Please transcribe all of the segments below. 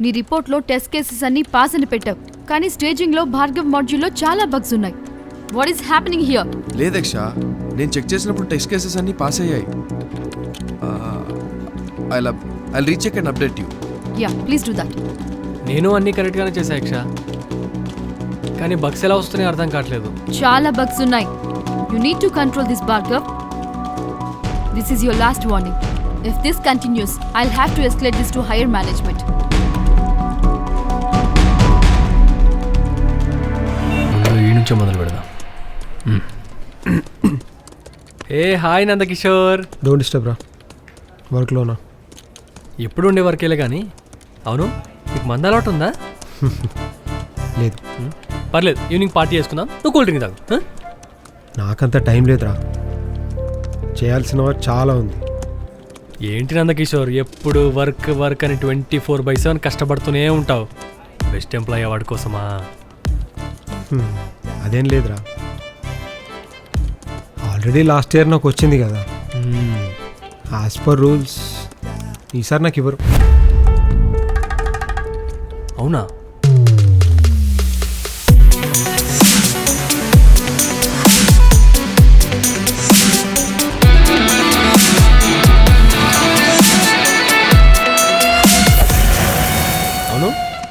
నీ రిపోర్ట్లో test cases అన్ని పాస్ అని పెట్టావు, కానీ స్టేజింగ్లో భార్గవ్ మాడ్యూల్లో చాలా బగ్స్ ఉన్నాయి. What is happening here? లేదు యక్ష, నేను చెక్ చేసినప్పుడు టెస్ట్ కేసెస్ అన్ని పాస్ అయ్యాయి. I recheck and update you. Yeah, please do that. నేను అన్ని కరెక్ట్గానే చేశా యక్ష, కానీ బగ్స్ ఎలా వస్తున్నాయో అర్థం కావట్లేదు. చాలా బగ్స్ ఉన్నాయి. You need to control this Bhargav. This is your last warning. If this continues, I'll have to escalate this to higher management. ఈ నుంచే మొదలు పెడదాం. ఏ హాయ్ నందకిషోర్. డోంట్ డిస్టర్బ్ రా, వర్క్లోనా. ఎప్పుడు ఉండే వర్కేలే కానీ. అవును, నీకు మంద అలవాటు ఉందా? లేదు. పర్లేదు, ఈవినింగ్ పార్టీ చేసుకుందాం, నువ్వు కూల్ డ్రింక్ తాగు. నాకంత టైం లేదురా, చేయాల్సిన వర్క్ చాలా ఉంది. ఏంటి నందకిషోర్, ఎప్పుడు వర్క్ వర్క్ అని 24/7 కష్టపడుతూనే ఉంటావు. బెస్ట్ ఎంప్లాయీ అవార్డు కోసమా? అదేం లేదురా, ఆల్రెడీ లాస్ట్ ఇయర్ నాకు వచ్చింది కదా. యాజ్ పర్ రూల్స్ ఈసారి నాకు ఇవ్వరు. అవునా?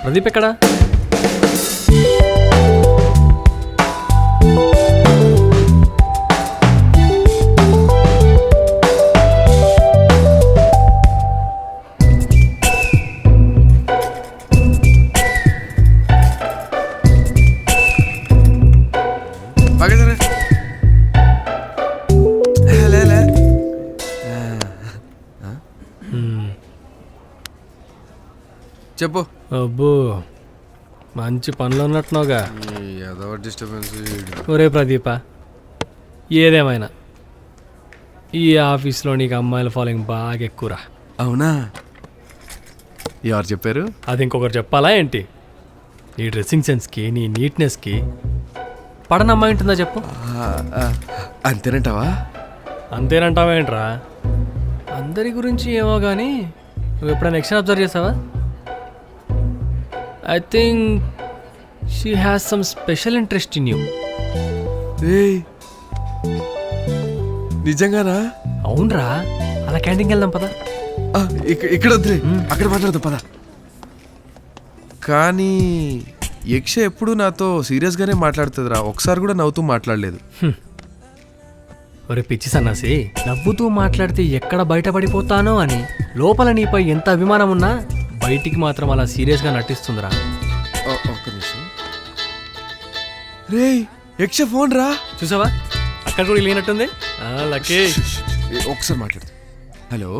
ప్రదీప్ ఎక్కడా? చెప్పు. అబ్బో, మంచి పనులు ఉన్నట్టున్నావుగా. డిస్టర్బెన్స్. ఒరే ప్రదీప, ఏదేమైనా ఈ ఆఫీస్లో నీకు అమ్మాయిల ఫాలోయింగ్ బాగా ఎక్కువరా. అవునా? ఎవరు చెప్పారు? అది ఇంకొకరు చెప్పాలా ఏంటి? నీ డ్రెస్సింగ్ సెన్స్కి, నీ నీట్నెస్కి పడన అమ్మాయి ఉంటుందా చెప్పు? అంతేనంటావా? అంతేనంటావా ఏంట్రా? అందరి గురించి ఏమో కానీ నువ్వు ఎప్పుడైనా నెక్స్ట్ అబ్జర్వ్ చేసావా? I think she has some special interest in you. ఏయ్, నిజంగానా? అవునరా, అలా క్యాంటీన్కి వెళ్దాం పదా. ఇక్కడ వద్దులే, అక్కడ మాట్లాడదాం పదా. కానీ యక్ష ఎప్పుడు నాతో సీరియస్గానే మాట్లాడుతుందిరా, ఒకసారి కూడా నవ్వుతూ మాట్లాడలేదు. ఒరే పిచ్చి సన్నాసి, నవ్వుతూ మాట్లాడితే ఎక్కడ బయటపడిపోతానో అని లోపల నీపై ఎంత అభిమానం ఉన్నా బయటికి మాత్రం అలా సీరియస్గా నటిస్తుందిరా. ఒక్క నిమిషం. రే, యక్ష ఫోన్ రా. చూసావా, అక్కడ కూడా లేనట్టుంది. లక్కీ, ఒకసారి మాట్లాడు. హలో,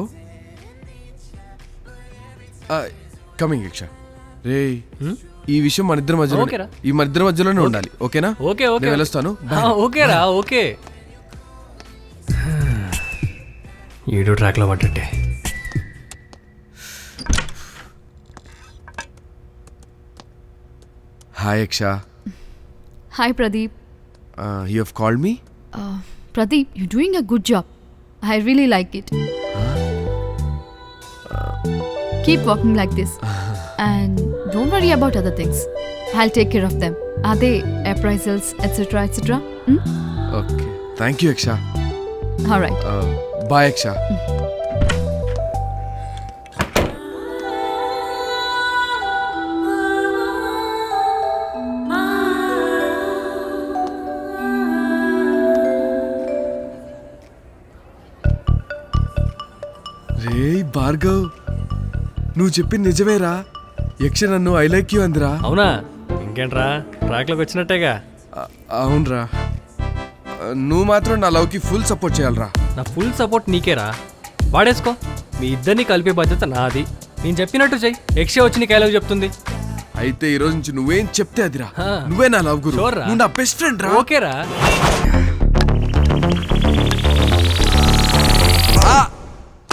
కమింగ్ యక్ష. రే, ఈ విషయం మన ఇద్దరి మధ్యలో, ఈ మన ఇద్దరి మధ్యలోనే ఉండాలి. ఓకేనా? ఓకే ఓకే, నేను వెళ్ళొస్తాను. ఓకేరా, ఓకే. ఈడో ట్రాక్లో పడ్డట్టే. Hi Aksha. Hi Pradeep. You have called me? Pradeep, you're doing a good job. I really like it. Keep walking like this. And don't worry about other things. I'll take care of them. Are they appraisals, etc., etc.? Okay. Thank you, Aksha. All right. Bye, Aksha. రే భార్గవ్, నువ్వు చెప్పింది నిజమేరా. యక్ష నన్ను I like you అందిరా. అవునా? ఇంకేంట్రా, ట్రాక్లోకి వచ్చినట్టేగా. అవునరా, నువ్వు మాత్రం నా లవ్కి ఫుల్ సపోర్ట్ చేయాలరా. నా ఫుల్ సపోర్ట్ నీకేరా, వాడేసుకో. మీ ఇద్దరిని కలిపే బాధ్యత నాది. నేను చెప్పినట్టు చెయ్యి, యక్ష వచ్చి నీకు ఐ లవ్ చెప్తుంది. అయితే ఈ రోజు నుంచి నువ్వేం చెప్తే అదిరా. నువ్వే నా లవ్ గురు, నువ్వు నా బెస్ట్ ఫ్రెండ్ రా. ఓకేరా.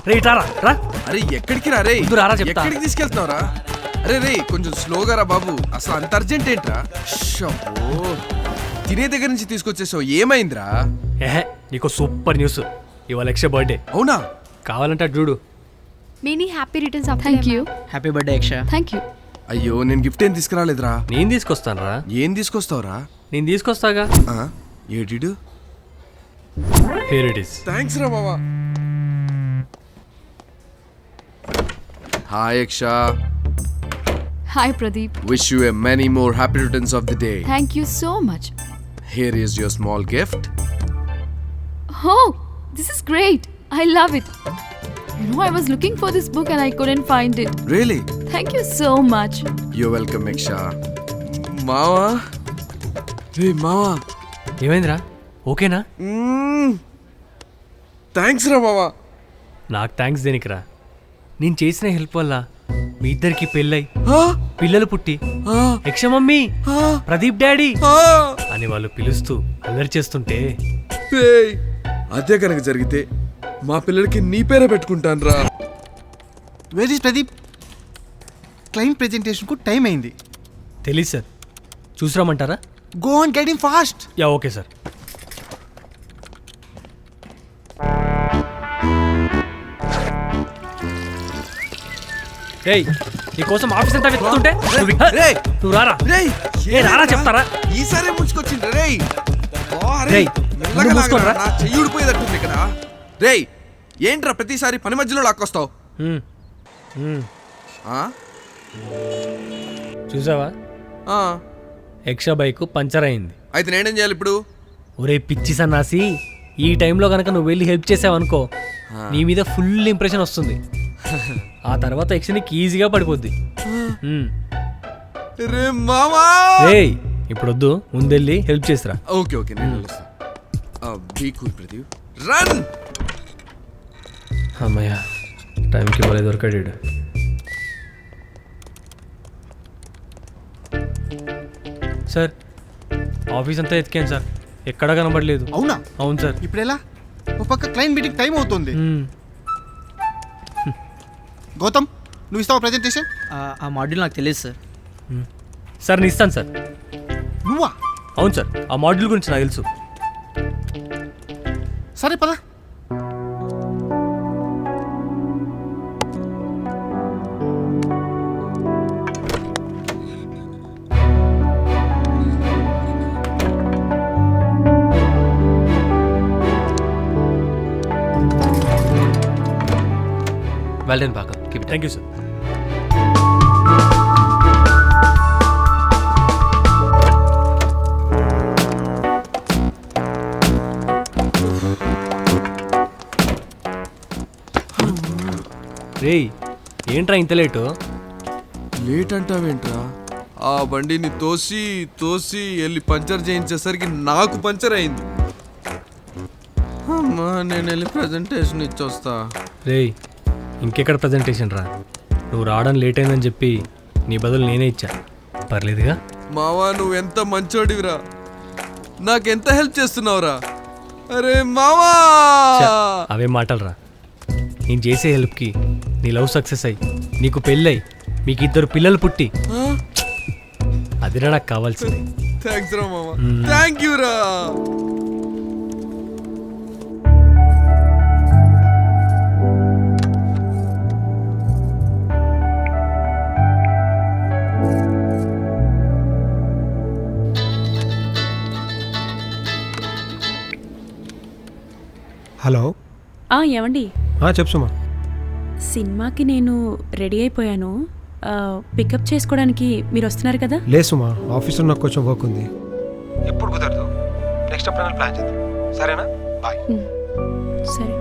అరే ఎక్కడికి రా రే? ఎక్కడికి తీసుకెళ్తున్నావురా? అరే రే, కొంచెం స్లోగా రా బాబు. అసలు అంత అర్జెంట్ ఏంట్రా? తినే దగ్గర నుంచి తీసుకొచ్చేసావు, ఏమైందిరా? నీకు సూపర్ న్యూస్, ఇవాళ యక్ష బర్త్డే. అవునా? కావాలంటే చూడు. Many happy returns of the day. Thank you. Happy birthday, Aksha. Thank you. అయ్యో నేను గిఫ్ట్ ఏం తీసుకురాలేదురా. నేను తీసుకొస్తాను రా. ఏం తీసుకొస్తావురా? నేను తీసుకొస్తాగా. ఏడిడు? Here it is. థ్యాంక్స్ రా మావా. హాయ్ యక్ష. Hi Pradeep. Wish you a many more happy returns of the day. Thank you so much. Here is your small gift. Oh, this is great. I love it. You know, I was looking for this book and I couldn't find it. Really? Thank you so much. You're welcome, Yaksha. మావా. Hey మావా. ఏమైందిరా? ఓకేనా? Thanks రా మావా. నాకు thanks దేనికిరా? నేను చేసిన హెల్ప్ వల్ల మీ ఇద్దరికి పెళ్ళై పిల్లలు పుట్టి యక్ష మమ్మీ, ప్రదీప్ డాడీ అని వాళ్ళు పిలుస్తూ అల్లరి చేస్తుంటే, అదే కనుక జరిగితే మా పిల్లలకి నీ పేరే పెట్టుకుంటాను రా. Where is Pradeep? క్లయింట్ ప్రెజెంటేషన్కు టైం అయింది. తెలీదు సార్, చూసిరామంటారా? Go on get him fast. Yeah okay sir. రేయ్, నీకోసం ఆఫీస్ అంతా వెతుకుతుంటే నువ్వు రారా? రారా చెప్తారా? ఈసారి ముంచుకొచ్చిండ్రా రేయ్. రేయ్, ముందు మూసుకోరా. నా చెయ్యి ఊడిపోయేదట్టుంది ఇక్కడ. రేయ్ ఏంట్రా ప్రతిసారి పని మధ్యలో లాక్కొస్తావు? చూసావా, యక్ష బైక్ పంచర్ అయింది. అయితే నేనేం చేయాలి ఇప్పుడు? ఒరే పిచ్చి సన్నాసి, ఈ టైంలో కనుక నువ్వు వెళ్ళి హెల్ప్ చేసావనుకో, నీ మీద ఫుల్ ఇంప్రెషన్ వస్తుంది. ఆ తర్వాత యక్ష నీకు ఈజీగా పడిపోద్ది. రే మామా. రేయ్ ఇప్పుడు వద్దు, ముందెళ్ళి హెల్ప్ చేసిరా. ఓకే ఓకే నేను బీ కూల్ ప్రదీప్. రన్. అమ్మయ్య, టైంకి మళ్ళీ దొరకాడు. సార్, ఆఫీస్ అంతా ఎతికాను సార్, ఎక్కడా కనబడలేదు. అవునా? అవును సార్. ఇప్పుడు ఎలా? ఒక పక్క క్లయింట్ మీటింగ్ టైం అవుతుంది. గౌతమ్, నువ్వు ఇస్తావా ప్రెజెంటేషన్? ఆ మాడ్యూల్ నాకు తెలియదు సార్. సార్ నేను ఇస్తాను సార్. నువ్వా? అవును సార్, ఆ మాడ్యూల్ గురించి నాకు తెలుసు. సరే పద. వెల్ డన్ బాగా. Thank you sir. రేయ్ ఏంట్రా ఇంత లేటు? లేట్ అంటావేంట్రా? ఆ బండిని తోసి తోసి వెళ్ళి పంచర్ చేయించేసరికి నాకు పంచర్ అయింది. అమ్మా నేను వెళ్ళి ప్రజెంటేషన్ ఇచ్చొస్తా. రేయ్ ఇంకెక్కడ ప్రజెంటేషన్ రా, నువ్వు రావడం లేట్ అయిందని చెప్పి నీ బదులు నేనే ఇచ్చా, పర్లేదుగా? మావా నువ్వెంత మంచోడివిరా, నాకెంత హెల్ప్ చేస్తున్నావురా. అరే మావా. అవే మాటలరా, నేను చేసే హెల్ప్కి నీ లవ్ సక్సెస్ అయ్యి నీకు పెళ్ళై మీకు 2 పిల్లలు పుట్టి, అదిరా నాకు కావాల్సింది. థ్యాంక్స్ రా మావా. థ్యాంక్ యూ రా. హలో. ఏమండి, చెప్పుమా. సినిమాకి నేను రెడీ అయిపోయాను. పికప్ చేసుకోవడానికి మీరు వస్తున్నారు కదా? లేసుమా, ఆఫీస్లో నాకు కొంచెం వర్క్ ఉంది. ఎప్పుడు కుదరదు, నెక్స్ట్ అప్పుడు ప్లాన్ చేద్దాం, సరేనా? బాయ్. సరే.